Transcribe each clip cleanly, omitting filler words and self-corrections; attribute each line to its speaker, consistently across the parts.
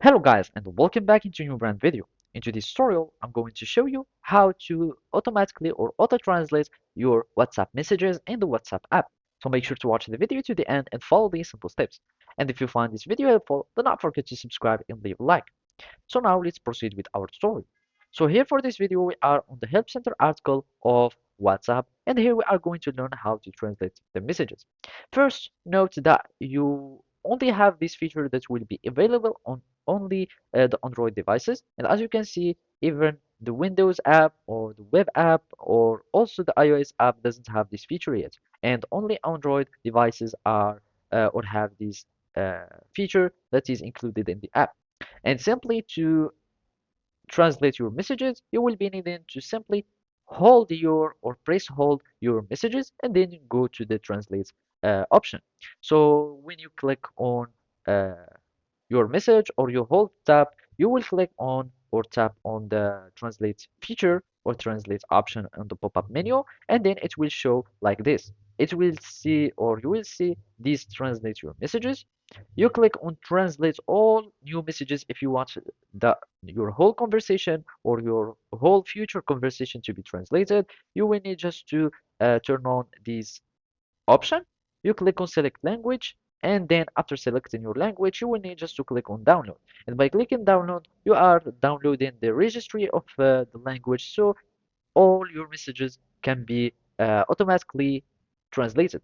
Speaker 1: Hello guys and welcome back into a new brand video. In this tutorial, I'm going to show you how to automatically or auto-translate your WhatsApp messages in the WhatsApp app. So make sure to watch the video to the end and follow these simple steps. And if you find this video helpful, do not forget to subscribe and leave a like. So now let's proceed with our tutorial. So here for this video, we are on the Help Center article of WhatsApp, and here we are going to learn how to translate the messages. First, note that you only have this feature that will be available on only the Android devices, and as you can see, even the Windows app or the web app or also the iOS app doesn't have this feature yet, and only Android devices are or have this feature that is included in the app. And simply to translate your messages, you will be needing to simply hold your or press hold your messages and then go to the translate option. So when you click on uh, your message or you hold tab, you will click on or tap on the translate feature or translate option on the pop-up menu, and then it will show like this. It will see or you will see these translate your messages. You click on translate all new messages if you want the your whole conversation or your whole future conversation to be translated. You will need just to turn on this option. You click on select language, and then after selecting your language, you will need just to click on download. And by clicking download, you are downloading the registry of the language, so all your messages can be automatically translated.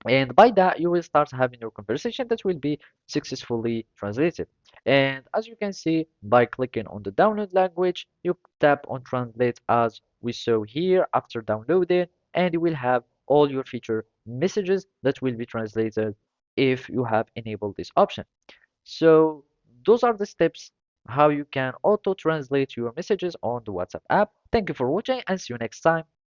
Speaker 1: And by that, you will start having your conversation that will be successfully translated. And as you can see, by clicking on the download language, you tap on translate as we saw here after downloading, and you will have all your future messages that will be translated if you have enabled this option. So those are the steps how you can auto translate your messages on the WhatsApp app. Thank you for watching and see you next time.